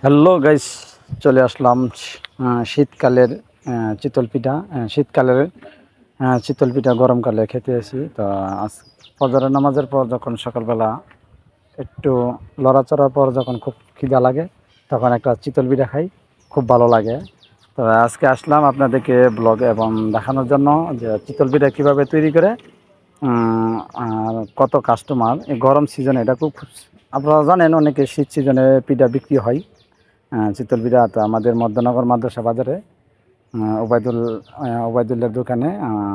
Hello guys, চলে আসলাম শীতকালের চিতল পিঠা। চিতল পিঠা গরমকালে খেতে আসি। তো আজ ফজরের নামাজের পর যখন সকালবেলা একটু লড়াচড়ার পর যখন খুব খিদা লাগে তখন একটা চিতল পিঠা খাই, খুব ভালো লাগে। তো আজকে আসলাম আপনাদেরকে ব্লগে এবং দেখানোর জন্য যে চিতল পিঠা কীভাবে তৈরি করে আর কত কাস্টমার এই গরম সিজনে। এটা খুব, আপনারা জানেন অনেকে শীত সিজনে পিঠা বিক্রি হয়। চিতল পিঠা তো আমাদের মধ্যনগর মাদ্রাসা বাজারে ওবায়দুল্লার দোকানে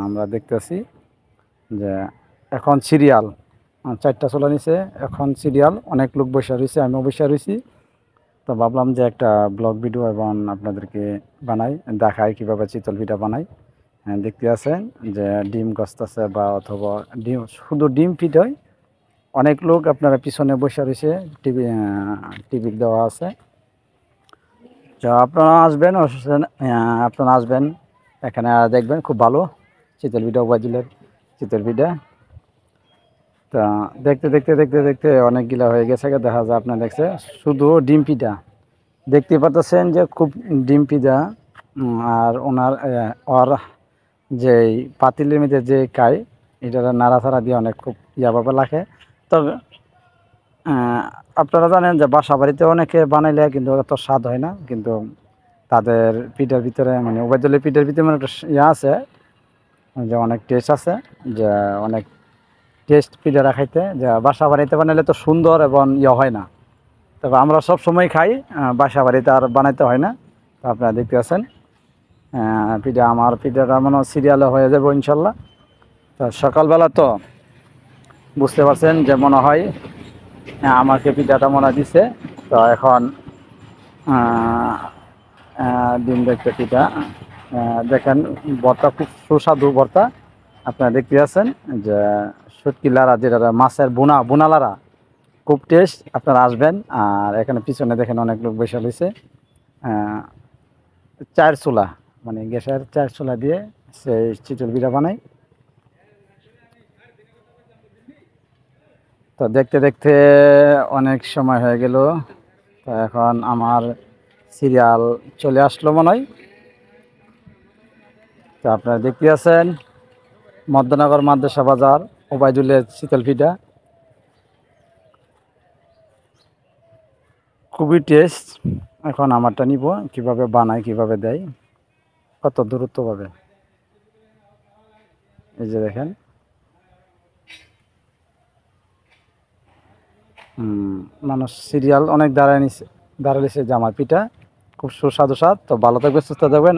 আমরা দেখতেছি যে এখন সিরিয়াল 4টা চলে নিছে। এখন সিরিয়াল অনেক লোক বসে রয়েছে, আমিও বসে রয়েছি। তো ভাবলাম যে একটা ব্লগ ভিডিও এবং আপনাদেরকে বানাই, দেখাই কীভাবে চিতল পিঠা বানাই। দেখতে আছেন যে ডিম গস্তাছে বা অথবা ডিম, শুধু ডিম পিঠাই অনেক লোক আপনারা পিছনে বসে রয়েছে, টিভি দেওয়া আছে। তো আপনারা আসবেন এখানে, দেখবেন খুব ভালো চিতল পিঠা, ওবায়দুলের চিতল পিঠা। তা দেখতে দেখতে দেখতে দেখতে অনেকগুলা হয়ে গেছে, দেখা যায় আপনার দেখছে শুধু ডিম পিঠা দেখতে পাচ্ছেন যে খুব ডিম পিঠা। আর ওর যে পাতিলের মধ্যে যে খায় এটা নাড়াচাড়া দিয়ে অনেক খুব ইয়াভাবে লাগে। তবে আপনারা জানেন যে বাসা বাড়িতে অনেকে বানাইলে কিন্তু অত স্বাদ হয় না, কিন্তু তাদের পিঠার ভিতরে মানে ওবায়দুলের পিঠার ভিতরে মানে একটা ইয়ে আছে যে অনেক টেস্ট আছে, যে অনেক টেস্ট পিঠাটা খাইতে, যে বাসা বাড়িতে বানাইলে তো সুন্দর এবং ইয়ে হয় না। তবে আমরা সব সময় খাই, বাসা বাড়িতে আর বানাইতে হয় না। তো আপনারা দেখতে পাচ্ছেন পিঠা, আমার পিঠাটা মনে সিরিয়ালে হয়ে যাবে ইনশাল্লাহ। তো সকালবেলা তো বুঝতে পারছেন যে মনে হয় আমাকে পিঠাটা মনে দিছে। তো এখন ডিম দেখতে পিঠা দেখেন, ভর্তা খুব সুস্বাদু ভর্তা। আপনারা দেখতে পাচ্ছেন যে শুটকি লাড়া, যেটা মাছের বোনা লাড়া, খুব টেস্ট। আপনারা আসবেন। আর এখানে পিছনে দেখেন অনেক লোক বসে রয়েছে। চার চুলা, মানে গ্যাসের চার চুলা দিয়ে সেই চিতল পিঠা বানাই। তো দেখতে দেখতে অনেক সময় হয়ে গেল। তো এখন আমার সিরিয়াল চলে আসলো মনে হয়। তো আপনারা দেখতে আছেন মধ্যনগর মাদ্রাসা বাজার ওবায়দুলের চিতল পিঠা, খুবই টেস্ট। এখন আমারটা নিব, কিভাবে বানায় কিভাবে দেয়, কত দূরত্ব পাবে। এই যে দেখেন, মানুষ সিরিয়াল অনেক দাঁড়াইছে যে আমার পিঠা খুব সুস্বাদু স্বাদ। তো ভালো থাকবে, সুস্থ থাকবেন।